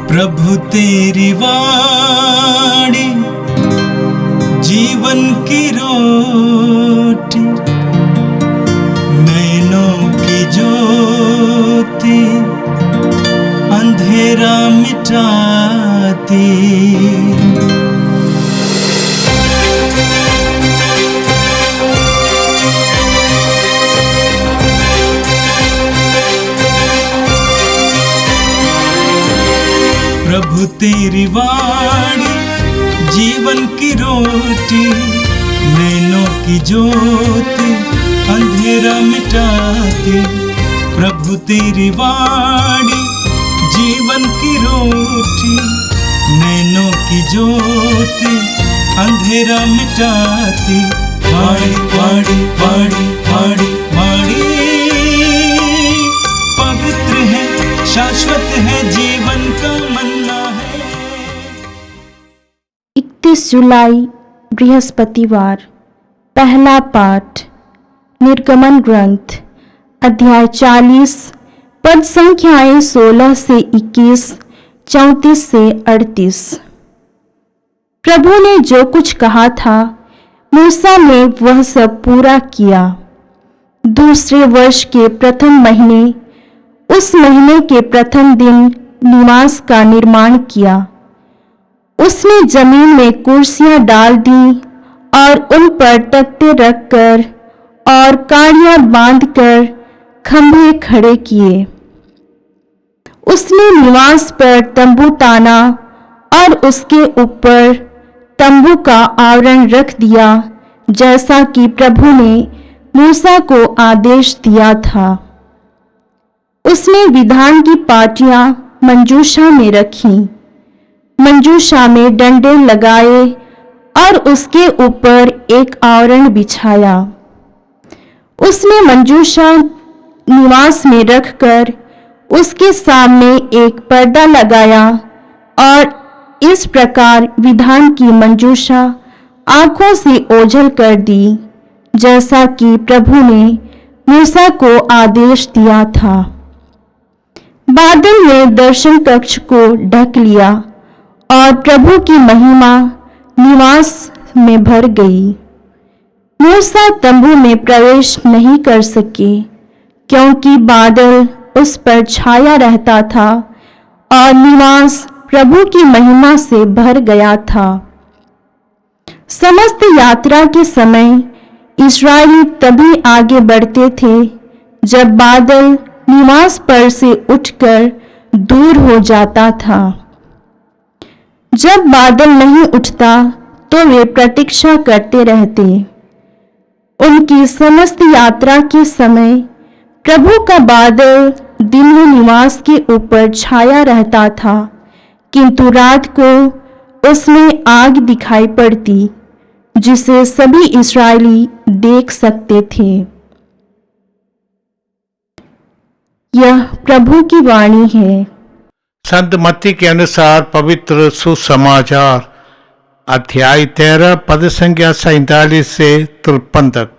प्रभु तेरी वाणी जीवन की रोटी, नैनों की ज्योति अंधेरा मिटाती। प्रभु तेरी वाणी जीवन की रोटी, नैनों की ज्योति अंधेरा मिटाती। प्रभु तेरी वाणी जीवन की रोटी, नैनों की ज्योति अंधेरा मिटाती। वाणी वाणी वाणी वाणी वाणी पवित्र है, शाश्वत है, जीवन का मन्ना है। 31 जुलाई बृहस्पतिवार। पहला पाठ निर्गमन ग्रंथ अध्याय 40 पद संख्याएं 16 से 21, 34 से 38। प्रभु ने जो कुछ कहा था मूसा ने वह सब पूरा किया। दूसरे वर्ष के प्रथम महीने उस महीने के प्रथम दिन निवास का निर्माण किया। उसने जमीन में कुर्सियां डाल दी और उन पर तख्ते रखकर और काढ़ियां बांधकर खंभे खड़े किए। उसने निवास पर तंबू ताना और उसके ऊपर तंबू का आवरण रख दिया, जैसा कि प्रभु ने मूसा को आदेश दिया था। उसने विधान की पाटियां मंजूषा में रखी, मंजूषा में डंडे लगाए और उसके ऊपर एक आवरण बिछाया। उसने मंजूषा निवास में रखकर उसके सामने एक पर्दा लगाया और इस प्रकार विधान की मंजूषा आंखों से ओझल कर दी, जैसा कि प्रभु ने मूसा को आदेश दिया था। बादल ने दर्शन कक्ष को ढक लिया और प्रभु की महिमा निवास में भर गई। मूसा तंबू में प्रवेश नहीं कर सके, क्योंकि बादल उस पर छाया रहता था और निवास प्रभु की महिमा से भर गया था। समस्त यात्रा के समय इस्राएली तभी आगे बढ़ते थे जब बादल निवास पर से उठकर दूर हो जाता था। जब बादल नहीं उठता तो वे प्रतीक्षा करते रहते। उनकी समस्त यात्रा के समय प्रभु का बादल दिन में निवास के ऊपर छाया रहता था, किंतु रात को उसमें आग दिखाई पड़ती, जिसे सभी इस्राएली देख सकते थे। यह प्रभु की वाणी है। संत मत्ती के अनुसार पवित्र सुसमाचार अध्याय 13 पद संख्या 47 से 53 तक।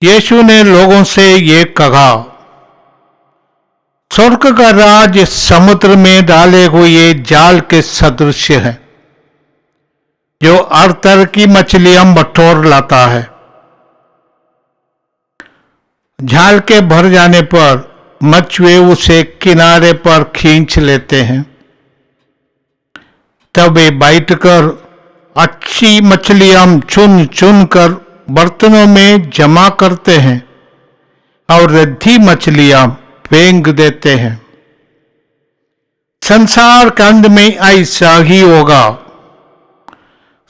यीशु ने लोगों से ये कहा, स्वर्ग का राज समुद्र में डाले हुए जाल के सदृश है, जो हर तरह की मछलियां बटोर लाता है। जाल के भर जाने पर मछुए उसे किनारे पर खींच लेते हैं। तब वे बैठकर अच्छी मछलियां चुन चुन कर बर्तनों में जमा करते हैं और रद्दी मछलियां फेंक देते हैं। संसार के अंत में ऐसा ही होगा।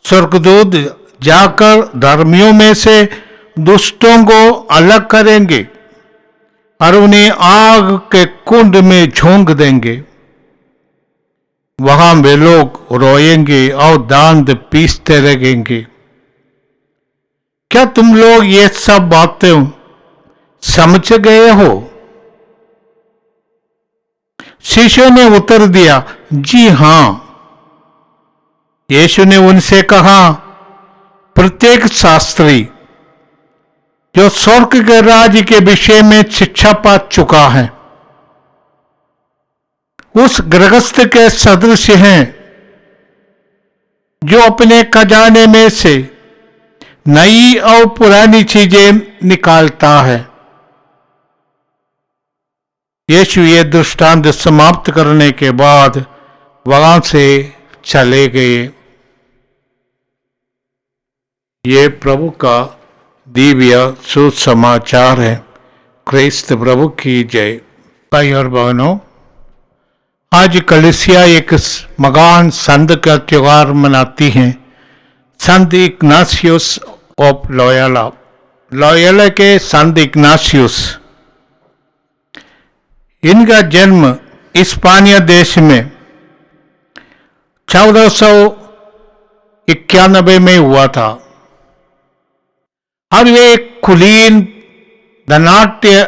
स्वर्गदूत जाकर धर्मियों में से दुष्टों को अलग करेंगे और उन्हें आग के कुंड में झोंक देंगे। वहां वे लोग रोएंगे और दांत पीसते रहेंगे। क्या तुम लोग ये सब बातें समझ गए हो? शिष्यों ने उत्तर दिया, जी हां। यीशु ने उनसे कहा, प्रत्येक शास्त्री जो स्वर्ग के राज्य के विषय में शिक्षा पा चुका है उस गृहस्थ के सदृश हैं जो अपने खजाने में से नई और पुरानी चीजें निकालता है। यीशु ये दृष्टांत समाप्त करने के बाद वहां से चले गए। ये प्रभु का दिव्य सुसमाचार है। क्रिस्त प्रभु की जय। भाई और बहनों, आज कलीसिया एक महान संत का त्योहार मनाती है, संत इग्नाशियस ऑफ लोयोला। लोयोला के संत इग्नाशियस, इनका जन्म इस्पानिया देश में 1491 में हुआ था और वे एक कुलीन धनाढ्य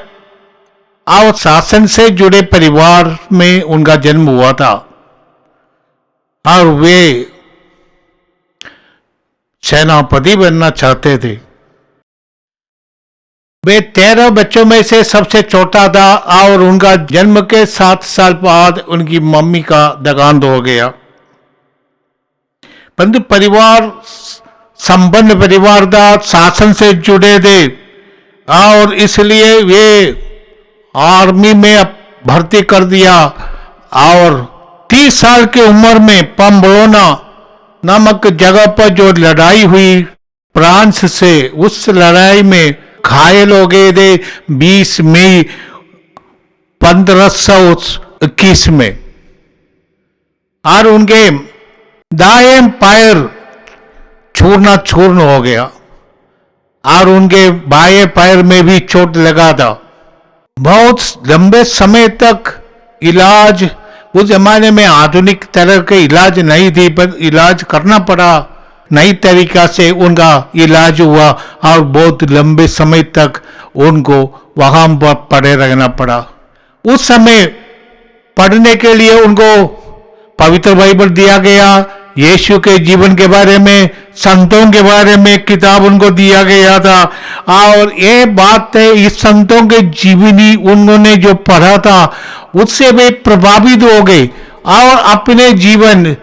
और शासन से जुड़े परिवार में उनका जन्म हुआ था और वे सेनापति बनना चाहते थे। वे 13 बच्चों में से सबसे छोटा था और उनका जन्म के 7 साल बाद उनकी मम्मी का देहांत हो गया। परंतु परिवार संपन्न परिवार था, शासन से जुड़े थे और इसलिए वे आर्मी में भर्ती कर दिया और 30 साल की उम्र में पम्पलोना नामक जगह पर जो लड़ाई हुई फ्रांस से, उस लड़ाई में घायल हो गए थे 20 मई 1521 में और उनके दाएं पैर चूरना चूर्ण हो गया और उनके बाएं पैर में भी चोट लगा था। बहुत लंबे समय तक इलाज, उस जमाने में आधुनिक तरह के इलाज नहीं थी, पर इलाज करना पड़ा। नई तरीका से उनका इलाज हुआ और बहुत लंबे समय तक उनको वहां पर पड़े रहना पड़ा। उस समय पढ़ने के लिए उनको पवित्र बाइबल दिया गया, यीशु के जीवन के बारे में, संतों के बारे में किताब उनको दिया गया था और ये बात है, इस संतों के जीवनी उन्होंने जो पढ़ा था उससे वे प्रभावित हो गए और अपने जीवन,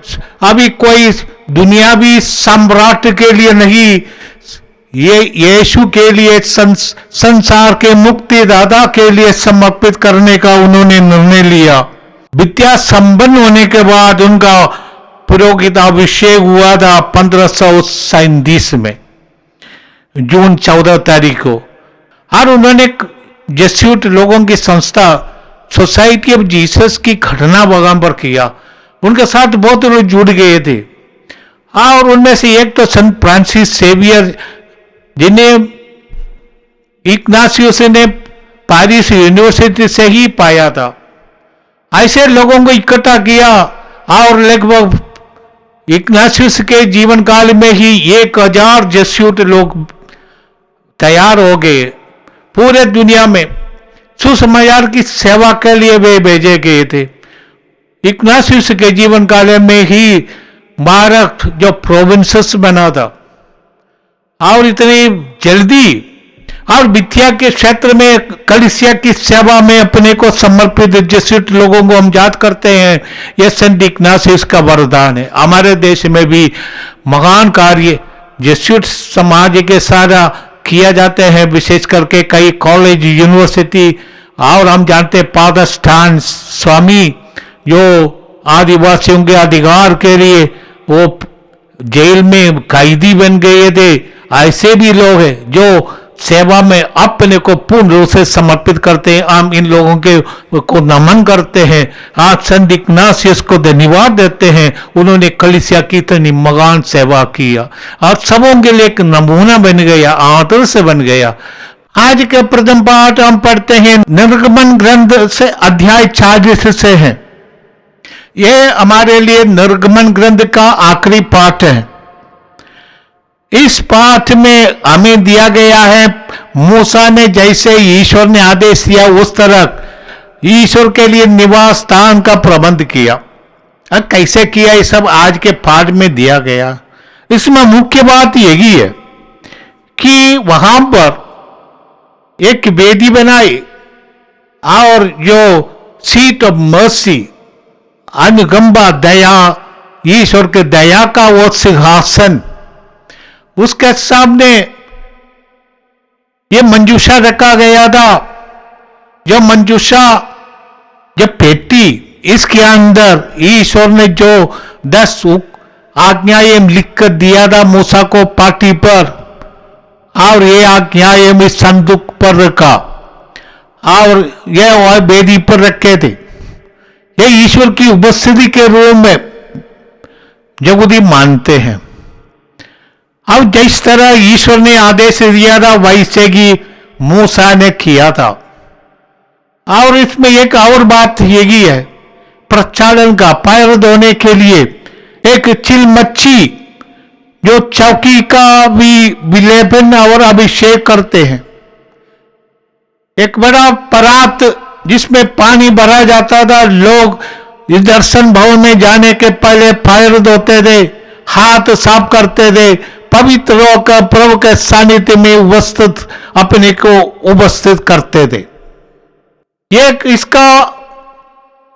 अभी कोई दुनियावी सम्राट के लिए नहीं, ये यीशु के लिए, संसार के मुक्तिदाता के लिए समर्पित करने का उन्होंने निर्णय लिया। विद्या संपन्न होने के बाद उनका पुरोहिताभिषेक हुआ था 1537 में, जून 14 तारीख को, और उन्होंने जेस्यूट लोगों की संस्था सोसाइटी ऑफ जीसस की घटना वहां पर किया। उनके साथ बहुत लोग जुड़ गए थे और उनमें से एक तो संत फ्रांसिस सेवियर, जिन्हें इग्नाशियस ने पेरिस यूनिवर्सिटी से ही पाया था। ऐसे लोगों को इकट्ठा किया और लगभग इग्नाशियस के जीवन काल में ही 1000 जेस्यूट लोग तैयार हो गए। पूरे दुनिया में सुसमाचार की सेवा के लिए वे भेजे गए थे। इग्नाशियस के जीवन काल में ही 12 जो प्रोविंसेस बना था और इतनी जल्दी और विद्या के क्षेत्र में कलीसिया की सेवा में अपने को समर्पित जेसुइट लोगों को हम याद करते हैं। यह संत इग्नाशियस का वरदान है। हमारे देश में भी महान कार्य जेसुइट समाज के सारा किया जाते हैं, विशेष करके कई कॉलेज, यूनिवर्सिटी, और हम जानते हैं पादस्थान स्वामी जो आदिवासियों के अधिकार के लिए वो जेल में कैदी बन गए थे। ऐसे भी लोग हैं जो सेवा में अपने को पूर्ण रूप से समर्पित करते हैं। हम इन लोगों के को नमन करते हैं। आज संत इग्नाशियस को धन्यवाद देते हैं, उन्होंने कलीसिया की इतनी महान सेवा किया और सबों के लिए एक नमूना बन गया, आदर्श बन गया। आज के प्रथम पाठ हम पढ़ते हैं निर्गमन ग्रंथ से, अध्याय 40 से है। यह हमारे लिए निर्गमन ग्रंथ का आखिरी पाठ है। इस पाठ में हमें दिया गया है मूसा ने जैसे ईश्वर ने आदेश दिया उस तरह ईश्वर के लिए निवास स्थान का प्रबंध किया। अब कैसे किया ये सब आज के पाठ में दिया गया। इसमें मुख्य बात यही है कि वहां पर एक वेदी बनाई और जो सीट ऑफ मर्सी अनुकंपा दया, ईश्वर के दया का वो सिंहासन, उसके सामने ये मंजूषा रखा गया था। जो मंजूषा, जब पेटी, इसके अंदर ईश्वर ने जो 10 आज्ञाएं लिखकर दिया था मूसा को पाटी पर, और ये आज्ञाएं इस संदूक पर रखा और ये वेदी पर रखे थे। ये ईश्वर की उपस्थिति के रूप में यहूदी मानते हैं। अब जिस तरह ईश्वर ने आदेश दिया था वैसे ही मूसा ने किया था। और इसमें एक और बात यही है, प्रक्षालन का, पैर धोने के लिए एक चिलमच्छी जो चौकी का भी विलेपन और अभिषेक करते हैं, एक बड़ा परात जिसमें पानी भरा जाता था। लोग इस दर्शन भवन में जाने के पहले पैर धोते थे, हाथ साफ करते थे, पवित्र होकर प्रभु के सानिध्य में उपस्थित अपने को उपस्थित करते थे। ये इसका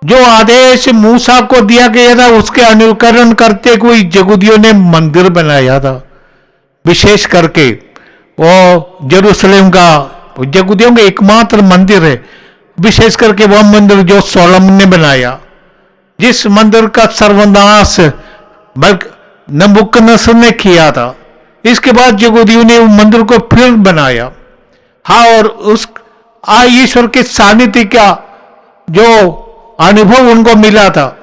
जो आदेश मूसा को दिया गया था उसके अनुकरण करते हुए यहूदियों ने मंदिर बनाया था। विशेष करके वो जेरूसलम का यहूदियों का एकमात्र मंदिर है, विशेष करके वह मंदिर जो सोलोमन ने बनाया, जिस मंदिर का सर्वनाश नबूकदनेस्सर ने किया था। इसके बाद यहूदियों ने उस मंदिर को फिर बनाया। हाँ, और उस ईश्वर के सानिध्य का जो अनुभव उनको मिला था,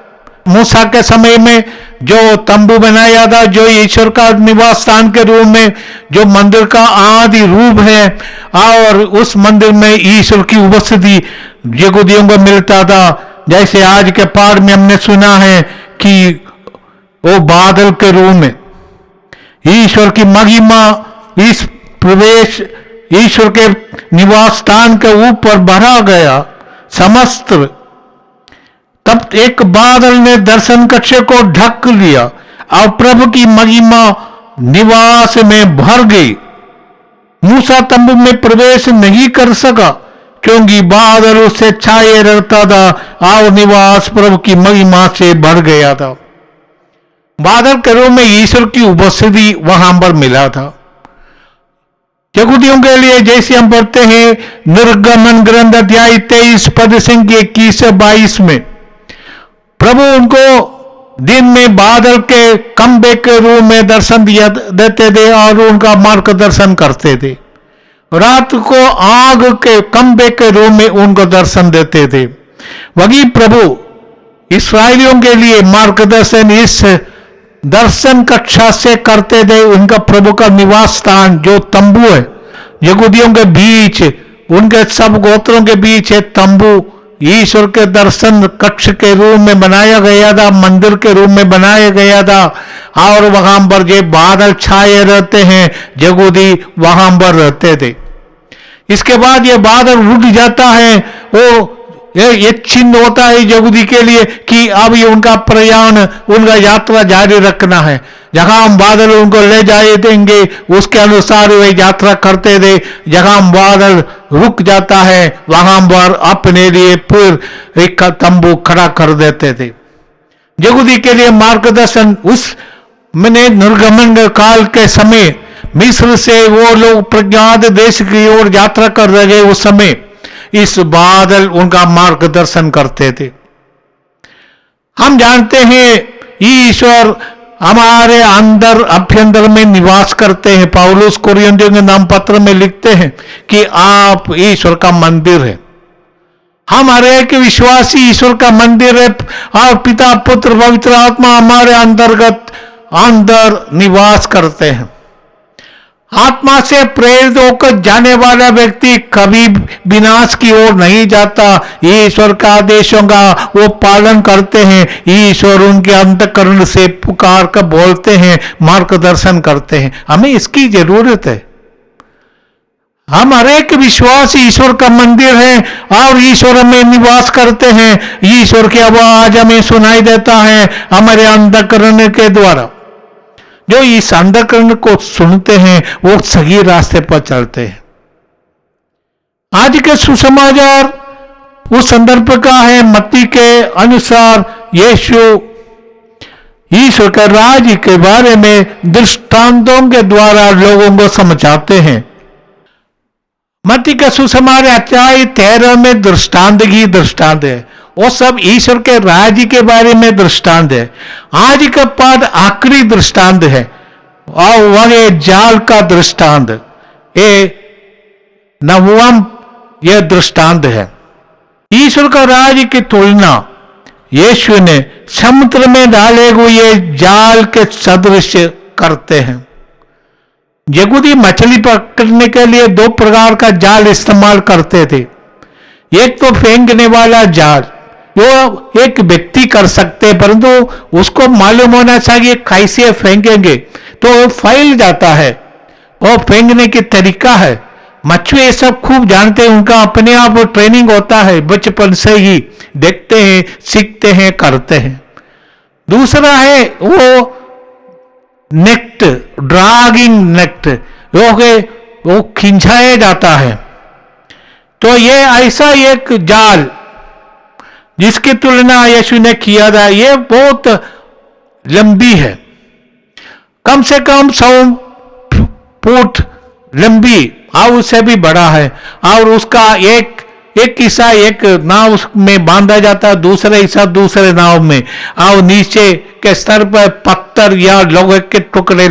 मूसा के समय में जो तंबू बनाया था, जो ईश्वर का निवास स्थान के रूप में जो मंदिर का आदि रूप है, और उस मंदिर में ईश्वर की उपस्थिति यहूदियों को मिलता था। जैसे आज के पाठ में हमने सुना है कि वो बादल के रूप में ईश्वर की महिमा इस प्रवेश ईश्वर के निवास स्थान के ऊपर भरा गया समस्त। तब एक बादल ने दर्शन कक्ष को ढक लिया और प्रभु की महिमा निवास में भर गई। मूसा तंबू में प्रवेश नहीं कर सका क्योंकि बादल उससे छाए रहता था और निवास प्रभु की महिमा से भर गया था। बादल के रूप में ईश्वर की उपस्थिति वहां पर मिला था। यहूदियों के लिए जैसे हम पढ़ते हैं निर्गमन ग्रंथ अध्याय 23 पद संख्या 21 से 22 में, प्रभु उनको दिन में बादल के खंभे के रूप में दर्शन देते थे और उनका मार्गदर्शन करते थे। रात को आग के खंभे के रूप में उनको दर्शन देते थे। वही प्रभु इस्राएलियों के लिए मार्गदर्शन इस दर्शन कक्षा से करते थे। उनका प्रभु का निवास स्थान जो तंबू है, यहूदियों के बीच, उनके सब गोत्रों के बीच है तंबू, ईश्वर के दर्शन कक्ष के रूप में बनाया गया था, मंदिर के रूप में बनाया गया था। और वहां पर ये बादल छाए रहते हैं, यहूदी वहां पर रहते थे। इसके बाद ये बादल रुक जाता है। वो ये चिन्ह होता है यहूदी के लिए कि अब ये उनका प्रयाण, उनका यात्रा जारी रखना है। जहां हम बादल उनको ले जाए देंगे उसके अनुसार वे यात्रा करते थे। जहां बादल रुक जाता है वहां पर अपने लिए फिर एक तंबू खड़ा कर देते थे। यहूदी के लिए मार्गदर्शन उस मैंने निर्गमन काल के समय मिस्र से वो लोग प्रज्ञात देश की ओर यात्रा कर रहे थे, उस समय इस बादल उनका मार्गदर्शन करते थे। हम जानते हैं ईश्वर हमारे अंदर अभ्यंतर में निवास करते हैं। पौलुस कोरिन्थियों के नाम पत्र में लिखते हैं कि आप ईश्वर का मंदिर है। हम हर एक विश्वासी ईश्वर का मंदिर है और पिता पुत्र पवित्र आत्मा हमारे अंतर्गत अंदर निवास करते हैं। आत्मा से प्रेरित होकर जाने वाला व्यक्ति कभी विनाश की ओर नहीं जाता। ईश्वर का आदेशों का वो पालन करते हैं। ईश्वर उनके अंतःकरण से पुकार कर बोलते हैं, मार्गदर्शन करते हैं। हमें इसकी जरूरत है। हम हर एक विश्वास ईश्वर का मंदिर है और ईश्वर में निवास करते हैं। ईश्वर की आवाज हमें सुनाई देता है हमारे अंतःकरण के द्वारा। जो इस अंतःकरण को सुनते हैं वो सही रास्ते पर चलते हैं। आज के सुसमाचार उस संदर्भ का है मत्ती के अनुसार यीशु ईश्वर के राज्य के बारे में दृष्टांतों के द्वारा लोगों को समझाते हैं। मत्ती का सुसमाचार अध्याय 13 में दृष्टांत ही दृष्टांत है, वो सब ईश्वर के राज्य के बारे में दृष्टांत है। आज का पाठ आखिरी दृष्टांत है और वह जाल का दृष्टांत, ये नवम यह दृष्टांत है। ईश्वर का राज्य की तुलना यीशु ने समुद्र में डाले हुए जाल के सदृश करते हैं। यहूदी मछली पकड़ने के लिए दो प्रकार का जाल इस्तेमाल करते थे। एक तो फेंकने वाला जाल, जो एक व्यक्ति कर सकते, परंतु उसको मालूम होना चाहिए कैसे फेंकेंगे तो वो फैल जाता है, वो फेंकने की तरीका है। मछुए ये सब खूब जानते हैं, उनका अपने आप ट्रेनिंग होता है, बचपन से ही देखते हैं, सीखते हैं, करते हैं। दूसरा है वो नेट, ड्रैगिंग नेट, वो खिंचाया जाता है। तो ये ऐसा एक जाल जिसकी तुलना यीशु ने किया था, ये बहुत लंबी है, कम से कम 100 फुट लंबी और उससे भी बड़ा है, और उसका एक हिस्सा एक नाव में बांधा जाता है, दूसरा हिस्सा दूसरे नाव में, और नीचे के स्तर पर पत्थर या लोहे के टुकड़े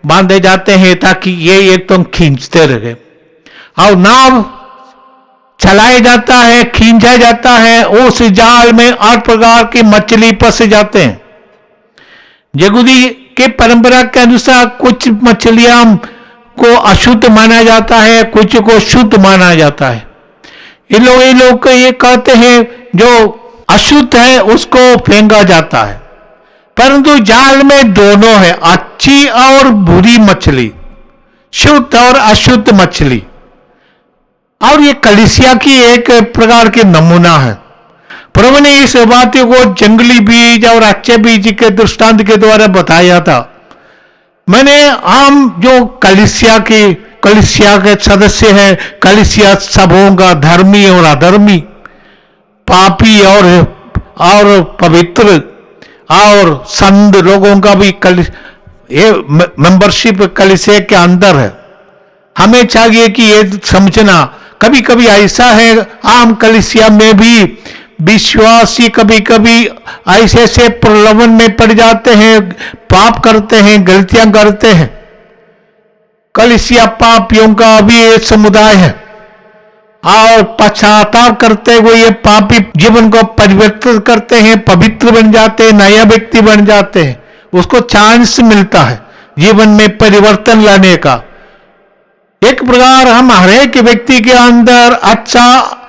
बांधे जाते हैं ताकि ये एकदम खींचते रहे, और नाव चलाया जाता है, खींचा जाता है। उस जाल में 8 प्रकार की मछली फंस जाते हैं। यहूदी के परंपरा के अनुसार कुछ मछलियां को अशुद्ध माना जाता है, कुछ को शुद्ध माना जाता है। ये लोग ये कहते हैं जो अशुद्ध है उसको फेंका जाता है, परंतु जाल में दोनों है, अच्छी और बुरी मछली, शुद्ध और अशुद्ध मछली। और ये कलीसिया की एक प्रकार के नमूना है। प्रभु ने इस बात को जंगली बीज और अच्छे बीज के दृष्टांत के द्वारा बताया था। मैंने हम जो कलीसिया के सदस्य हैं, कलीसिया सब होगा, धर्मी और अधर्मी, पापी और पवित्र और संत लोगों का भी ये मेंबरशिप कलीसिया के अंदर है। हमें चाहिए कि ये समझना, कभी कभी ऐसा है आम कलीसिया में भी विश्वासी कभी कभी ऐसे प्रलोभन में पड़ जाते हैं, पाप करते हैं, गलतियां करते हैं। कलीसिया पापियों का भी एक समुदाय है और पश्चाताप करते हुए ये पापी जीवन को परिवर्तित करते हैं, पवित्र बन जाते हैं, नया व्यक्ति बन जाते हैं। उसको चांस मिलता है जीवन में परिवर्तन लाने का। एक प्रकार हम हर एक व्यक्ति के अंदर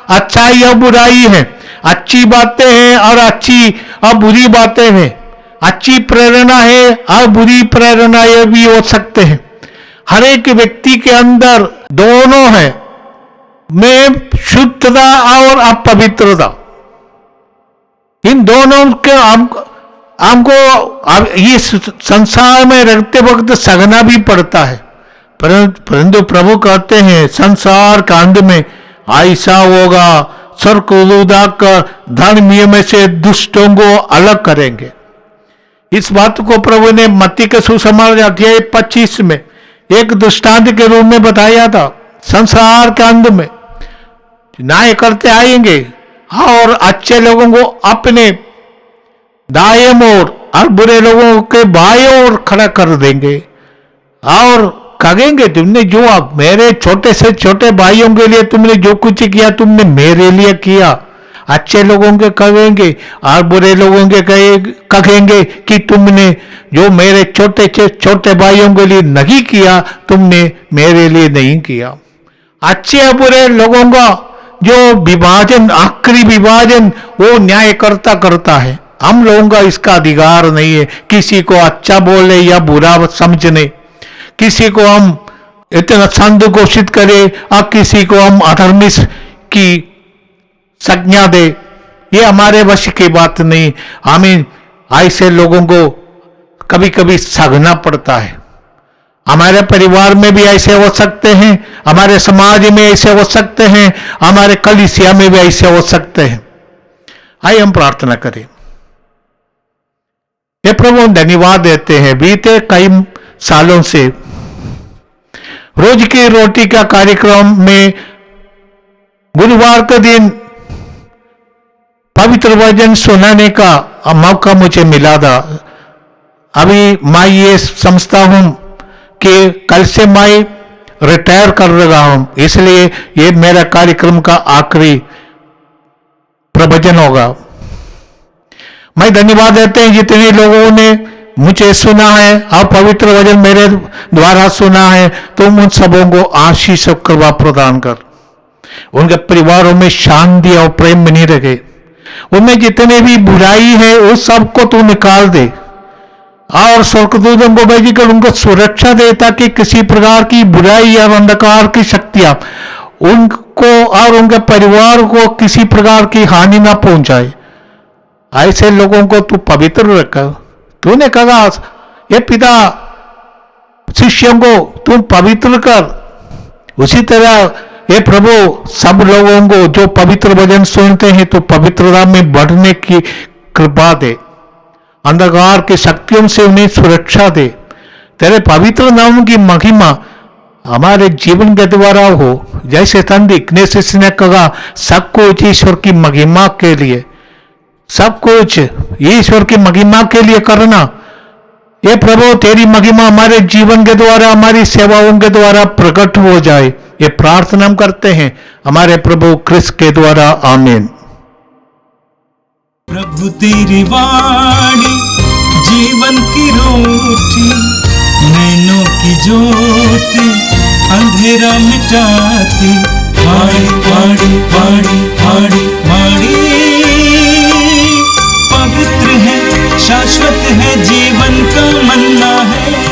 अच्छाई और बुराई है, अच्छी बातें हैं और अच्छी और बुरी बातें हैं, अच्छी प्रेरणा है और बुरी प्रेरणा ये भी हो सकते हैं। हर एक व्यक्ति के अंदर दोनों है, में शुद्धता और अपवित्रता, इन दोनों के हमको इस संसार में रहते वक्त सहना भी पड़ता है। परंतु प्रभु कहते हैं संसार का अंत में ऐसा होगा, स्वर्गदूता कर धर्मियों में से दुष्टों को अलग करेंगे। इस बात को प्रभु ने मत्ती के सुसमाचार अध्याय 25 में एक दृष्टांत के रूप में बताया था। संसार के अंत में न्याय करते आएंगे और अच्छे लोगों को अपने दाएं ओर और बुरे लोगों के बाएं ओर खड़ा कर देंगे और कहेंगे तुमने जो मेरे छोटे से छोटे भाइयों के लिए तुमने जो कुछ किया तुमने मेरे लिए किया। अच्छे लोगों के कहेंगे और बुरे लोगों के कहेंगे कि तुमने जो मेरे छोटे से छोटे भाइयों के लिए नहीं किया तुमने मेरे लिए नहीं किया। अच्छे और बुरे लोगों का जो विभाजन, आखिरी विभाजन वो न्याय करता है। हम लोगों का इसका अधिकार नहीं है किसी को अच्छा बोले या बुरा समझने, किसी को हम इतना संत घोषित करें और किसी को हम अधर्मी की संज्ञा दे, ये हमारे वश की बात नहीं। हमें ऐसे लोगों को कभी कभी सहना पड़ता है हमारे परिवार में भी ऐसे हो सकते हैं, हमारे समाज में ऐसे हो सकते हैं, हमारे कलीसिया में भी ऐसे हो सकते हैं। आइए हम प्रार्थना करें। हे प्रभु, धन्यवाद देते हैं, बीते कई सालों से रोज की रोटी का कार्यक्रम में गुरुवार के दिन पवित्र वचन सुनाने का मौका मुझे मिला था। अभी मैं ये समझता हूं कि कल से मैं रिटायर कर रहा हूं, इसलिए ये मेरा कार्यक्रम का आखिरी प्रवचन होगा। मैं धन्यवाद देते हैं जितने लोगों ने मुझे सुना है और पवित्र वचन मेरे द्वारा सुना है, तुम उन सबों को आशीष और कृपा प्रदान कर, उनके परिवारों में शांति और प्रेम बनी रखे, उनमें जितने भी बुराई है उस सबको तू निकाल दे और स्वर्गदूतों को भेजकर उनको सुरक्षा दे, ताकि किसी प्रकार की बुराई या अंधकार की शक्तियां उनको और उनके परिवार को किसी प्रकार की हानि ना पहुंचाए। ऐसे लोगों को तू पवित्र रखा। तूने कहा ये पिता शिष्यों को तू पवित्र कर, उसी तरह हे प्रभु सब लोगों को जो पवित्र वचन सुनते हैं तो पवित्रता में बढ़ने की कृपा दे, अंधकार की शक्तियों से उन्हें सुरक्षा दे। तेरे पवित्र नाम की महिमा हमारे जीवन के द्वारा हो, जैसे संत इग्नातियस ने कहा सब कुछ ईश्वर की महिमा के लिए, सब कुछ ईश्वर की महिमा के लिए करना। ये प्रभु तेरी महिमा हमारे जीवन के द्वारा, हमारी सेवाओं के द्वारा प्रकट हो जाए, ये प्रार्थना हम करते हैं हमारे प्रभु क्रिस्त के द्वारा, आमीन। प्रभु तेरी वाणी जीवन की रोटी, नैनों की ज्योति अंधेरा मिटाती, वाणी वाणी वाणी वाणी वाणी पवित्र है, शाश्वत है, जीवन का मन्ना है।